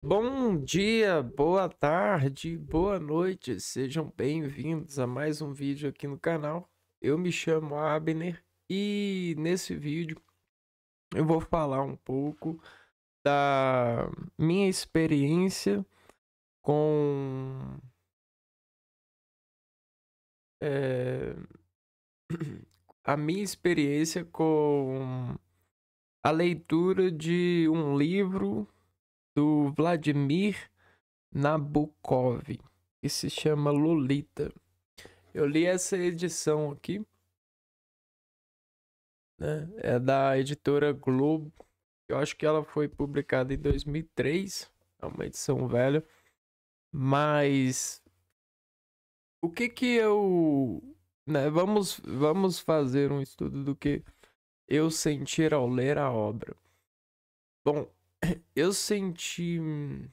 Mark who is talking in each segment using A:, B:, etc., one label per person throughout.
A: Bom dia, boa tarde, boa noite, sejam bem-vindos a mais um vídeo aqui no canal. Eu me chamo Abner e nesse vídeo eu vou falar um pouco da minha experiência com eh, a minha experiência com a leitura de um livro do Vladimir Nabokov, que se chama Lolita. Eu li essa edição aqui, né? É da editora Globo. Eu acho que ela foi publicada em 2003. É uma edição velha. Mas o que que eu, né? Vamos fazer um estudo do que eu senti ao ler a obra. Bom, eu senti hum,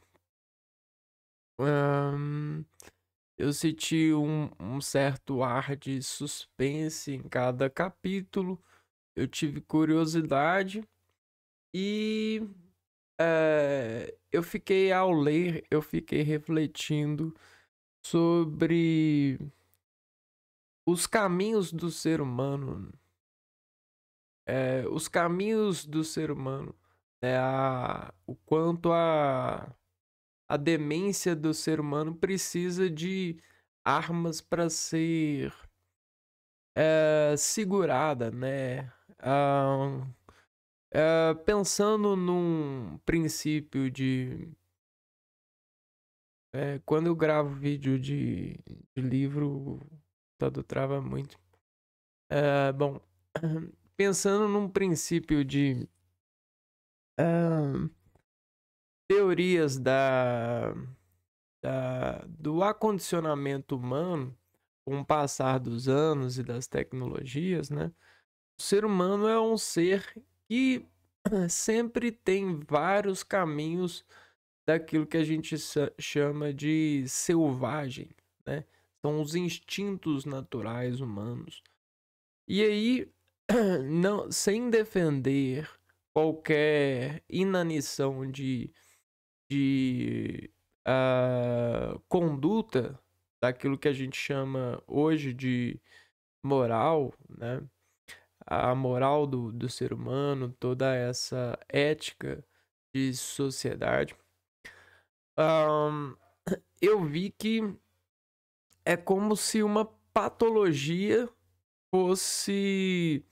A: eu senti um certo ar de suspense em cada capítulo. Eu tive curiosidade e eu fiquei ao ler, eu fiquei refletindo sobre os caminhos do ser humano, os caminhos do ser humano, né, o quanto a demência do ser humano precisa de armas para ser segurada, né? Ah, Pensando num princípio de quando eu gravo vídeo de livro, o computador trava muito. Bom, pensando num princípio de ah, teorias do acondicionamento humano com o passar dos anos e das tecnologias, né? O ser humano é um ser que sempre tem vários caminhos daquilo que a gente chama de selvagem, né? São os instintos naturais humanos. E aí, não, sem defender qualquer inanição de conduta daquilo que a gente chama hoje de moral, né? A moral do ser humano, toda essa ética de sociedade. Ahn, eu vi que é como se uma patologia fosse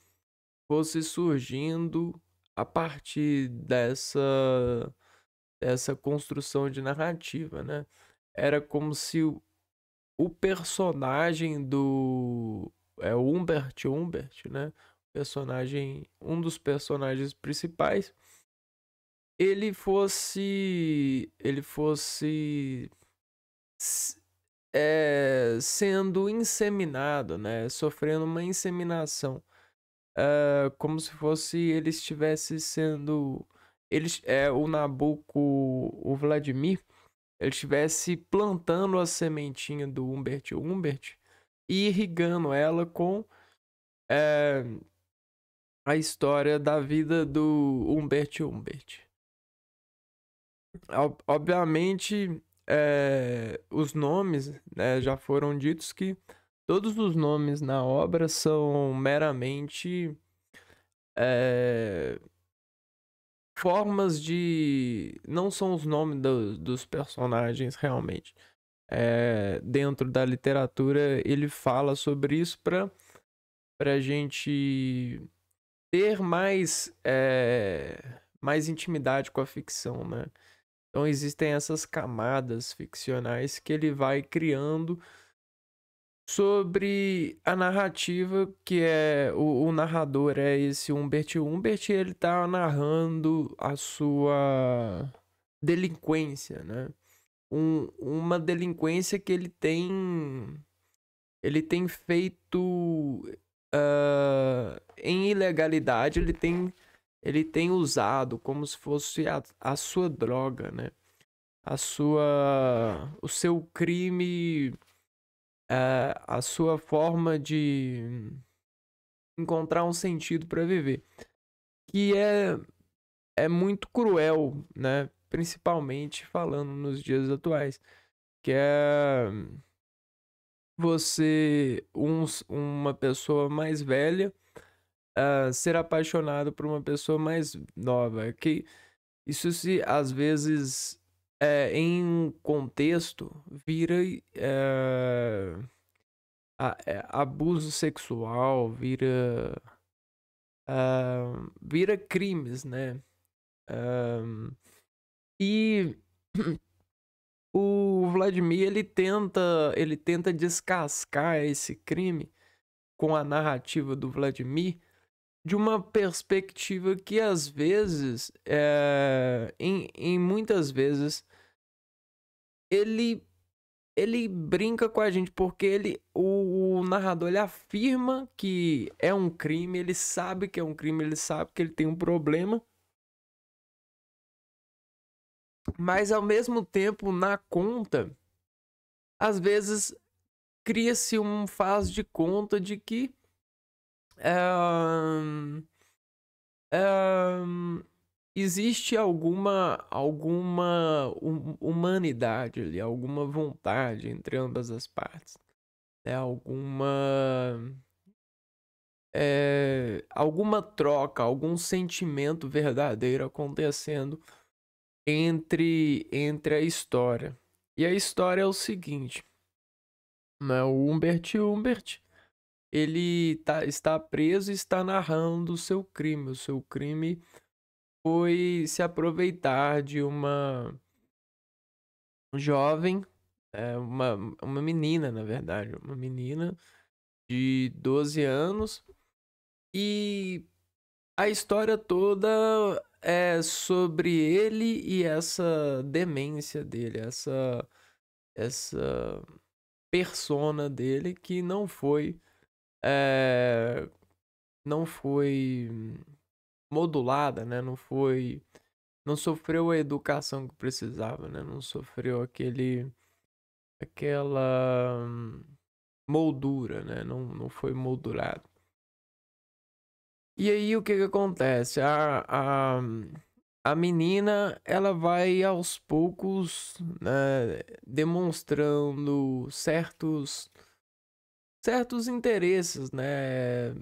A: surgindo a partir dessa construção de narrativa, né? Era como se o personagem do o Humbert, né? Personagem, um dos personagens principais, ele fosse sendo inseminado, né? Sofrendo uma inseminação. Como se fosse ele estivesse sendo. O Nabucco, o Vladimir, ele estivesse plantando a sementinha do Humbert e irrigando ela com é, a história da vida do Humbert. Obviamente, os nomes, né, já foram ditos que todos os nomes na obra são meramente é, formas de. Não são os nomes dos personagens realmente. Dentro da literatura, ele fala sobre isso para a gente ter mais intimidade com a ficção, né? Então existem essas camadas ficcionais que ele vai criando sobre a narrativa, que é o narrador é esse Humbert, e ele tá narrando a sua delinquência, né? Uma delinquência que ele tem feito em ilegalidade, ele tem usado como se fosse a sua droga, né? O seu crime, a sua forma de encontrar um sentido para viver, que é muito cruel, né? principalmente falando nos dias atuais, que é uma pessoa mais velha, ser apaixonado por uma pessoa mais nova. Que isso se às vezes em um contexto vira abuso sexual, vira crimes, né? E o Vladimir ele tenta descascar esse crime com a narrativa do Vladimir de uma perspectiva que às vezes, em muitas vezes, ele ele brinca com a gente porque o narrador ele afirma que é um crime, ele sabe que é um crime, ele sabe que ele tem um problema, mas ao mesmo tempo na conta, às vezes cria-se um faz de conta de que ahn, ahn, existe alguma humanidade ali, alguma vontade entre ambas as partes, né? Alguma troca, algum sentimento verdadeiro acontecendo entre a história. E a história é o seguinte, né? O Humbert, ele está preso e está narrando o seu crime. O seu crime foi se aproveitar de uma jovem, uma menina, na verdade, uma menina de 12 anos. E a história toda é sobre ele e essa demência dele, essa persona dele que é, não foi modulada, né? Não sofreu a educação que precisava, né? Não sofreu aquela moldura, né? Não foi moldurado. E aí o que que acontece? A menina, ela vai aos poucos, né, demonstrando certos interesses, né?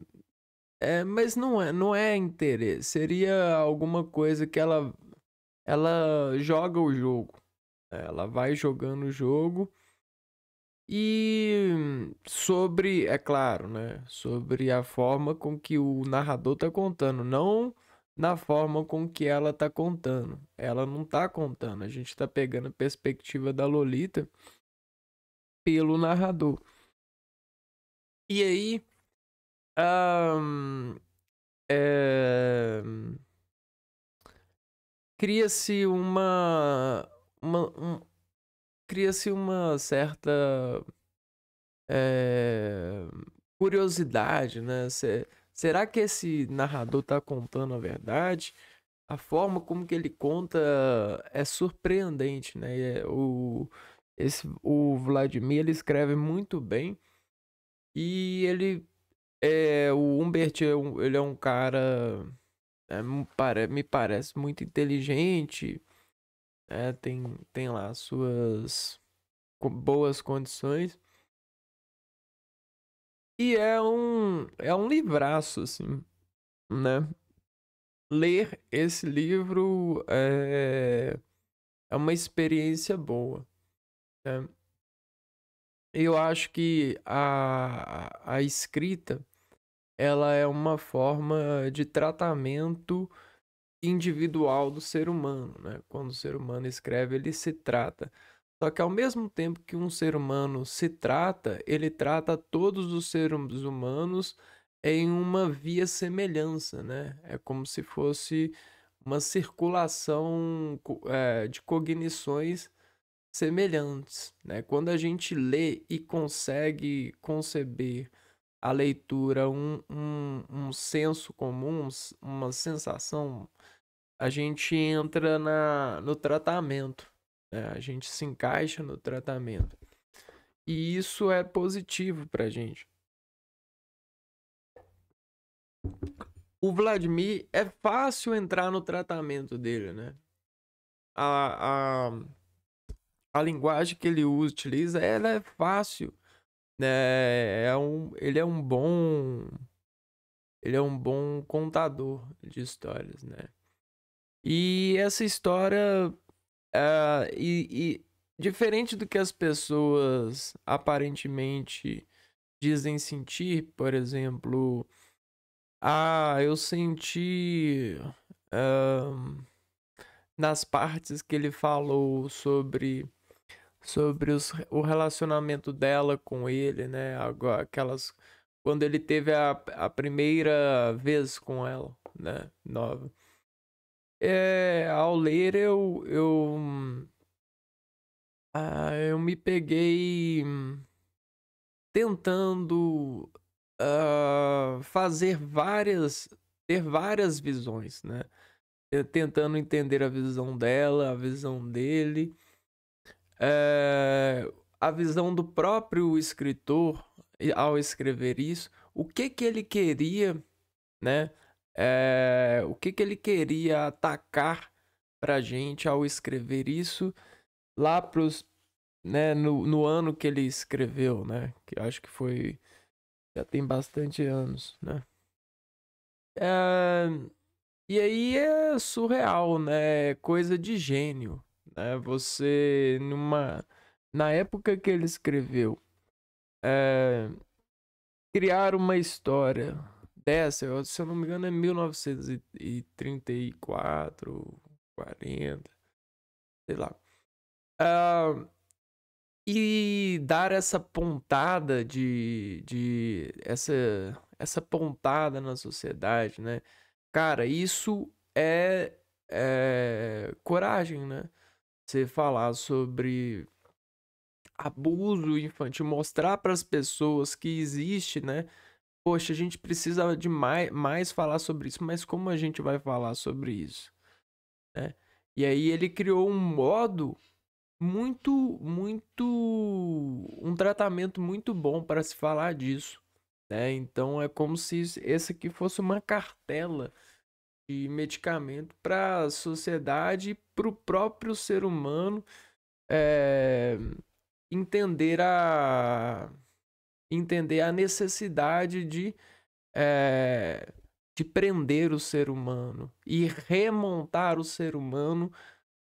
A: Mas não é interesse, seria alguma coisa que ela joga o jogo, né? Ela vai jogando o jogo e é claro, né? Sobre a forma com que o narrador tá contando, não na forma com que ela tá contando. Ela não tá contando, a gente tá pegando a perspectiva da Lolita pelo narrador. E aí, ahn, é, cria-se uma, um- cria-se uma certa é, curiosidade, né? Será que esse narrador tá contando a verdade? A forma como que ele conta é surpreendente, né? O Vladimir ele escreve muito bem e o Humbert ele é um cara, me parece muito inteligente, né? Tem lá suas boas condições. E é um livraço, assim, né? Ler esse livro é uma experiência boa, né? Eu acho que a escrita, ela é uma forma de tratamento individual do ser humano, né? Quando o ser humano escreve, ele se trata. Só que ao mesmo tempo que um ser humano se trata, ele trata todos os seres humanos em uma via semelhança, né? É como se fosse uma circulação de cognições semelhantes, né? Quando a gente lê e consegue conceber a leitura um senso comum, uma sensação, a gente entra no tratamento, né? A gente se encaixa no tratamento. E isso é positivo pra gente. O Vladimir é fácil entrar no tratamento dele, né? a, a, a linguagem que ele utiliza, ela é fácil, né? Ele é um bom contador de histórias, né? E essa história, diferente do que as pessoas aparentemente dizem sentir, por exemplo, eu senti ah, nas partes que ele falou sobre o relacionamento dela com ele, né? Agora, aquelas quando ele teve a primeira vez com ela, né? Nova. Ao ler eu me peguei tentando fazer ter várias visões, né? Tentando entender a visão dela, a visão dele, a visão do próprio escritor ao escrever isso, o que que ele queria, né? O que que ele queria atacar pra gente ao escrever isso lá pros, né, no ano que ele escreveu, né? Que eu acho que foi, já tem bastante anos, né? É, e aí é surreal, né? Coisa de gênio, né? Na época que ele escreveu, é, criar uma história dessa, se eu não me engano é 1934, 40, sei lá. Ah, e dar essa pontada essa pontada na sociedade, né? Cara, isso é coragem, né? Você falar sobre abuso infantil, mostrar para as pessoas que existe, né? Poxa, a gente precisa de mais falar sobre isso, mas como a gente vai falar sobre isso, né? E aí ele criou um modo um tratamento muito bom para se falar disso, né? Então é como se esse aqui fosse uma cartela de medicamento para a sociedade e para o próprio ser humano é, entender entender a necessidade é, de prender o ser humano e remontar o ser humano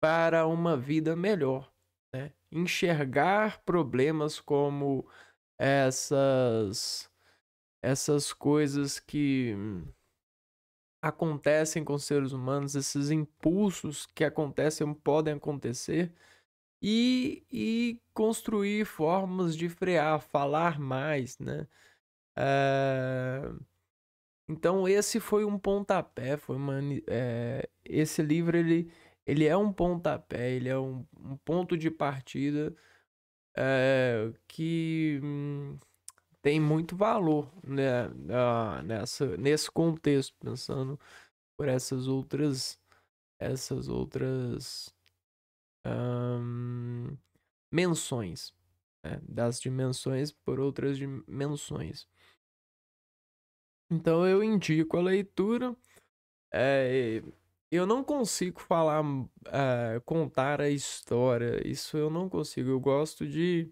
A: para uma vida melhor, né? Enxergar problemas como essas coisas que acontecem com os seres humanos, esses impulsos que acontecem, podem acontecer, e construir formas de frear, falar mais, né? Então esse foi um pontapé, esse livro ele é um pontapé, ele é um ponto de partida que tem muito valor, né, nesse contexto, pensando por essas outras ahn, menções, né, das dimensões por outras dimensões. Então eu indico a leitura. Eu não consigo falar, contar a história, isso eu não consigo. Eu gosto de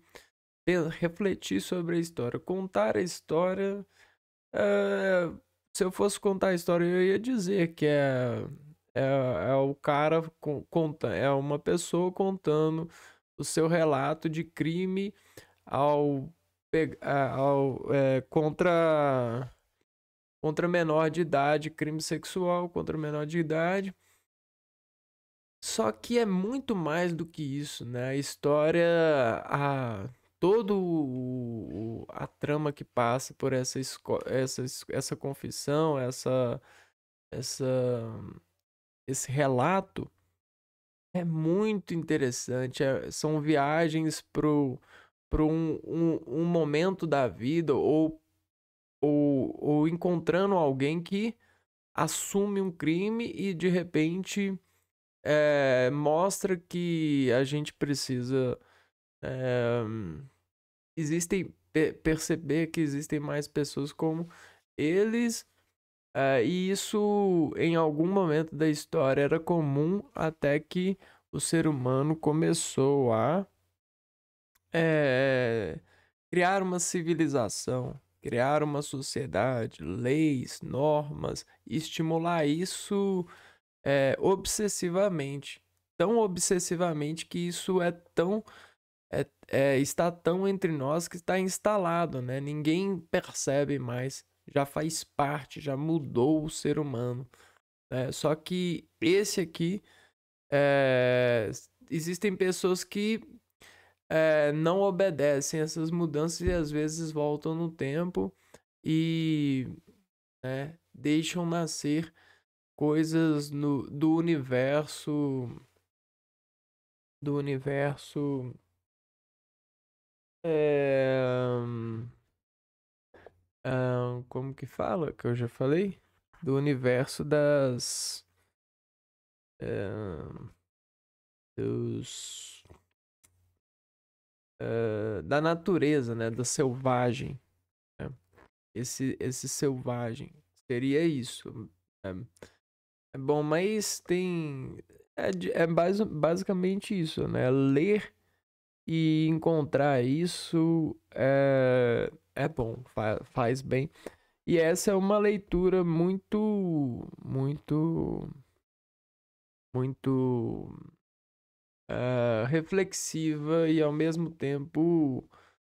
A: refletir sobre a história. Contar a história. É, se eu fosse contar a história, eu ia dizer que é, é o cara conta, é uma pessoa contando o seu relato de crime ao, contra menor de idade, crime sexual contra menor de idade. Só que é muito mais do que isso, né? A história, a trama que passa por essa confissão, essa, esse relato é muito interessante. São viagens pro um momento da vida ou encontrando alguém que assume um crime e de repente mostra que a gente precisa é, perceber que existem mais pessoas como eles, e isso em algum momento da história era comum até que o ser humano começou a é, criar uma civilização, criar uma sociedade, leis, normas, e estimular isso obsessivamente. Tão obsessivamente que isso está tão entre nós que está instalado, né? Ninguém percebe mais, já faz parte, já mudou o ser humano. Né? Só que esse aqui, é, existem pessoas que não obedecem essas mudanças e às vezes voltam no tempo e deixam nascer coisas do universo é, como que fala que eu já falei do universo é, dos da natureza, né, da selvagem, né? Esse selvagem seria isso. É, é bom, mas tem basicamente isso, né? Ler e encontrar isso é bom, faz bem. E essa é uma leitura muito reflexiva e ao mesmo tempo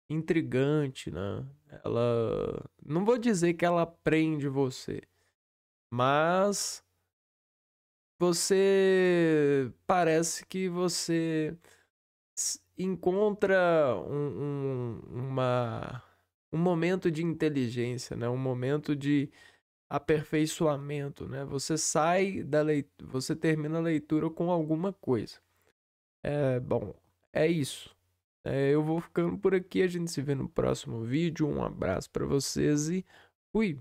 A: intrigante, né? Ela, não vou dizer que ela prende você, mas você parece que você encontra um momento de inteligência, né? Um momento de aperfeiçoamento, né? Você sai da leitura, você termina a leitura com alguma coisa. Bom, é isso. Eu vou ficando por aqui, a gente se vê no próximo vídeo. Um abraço para vocês e fui!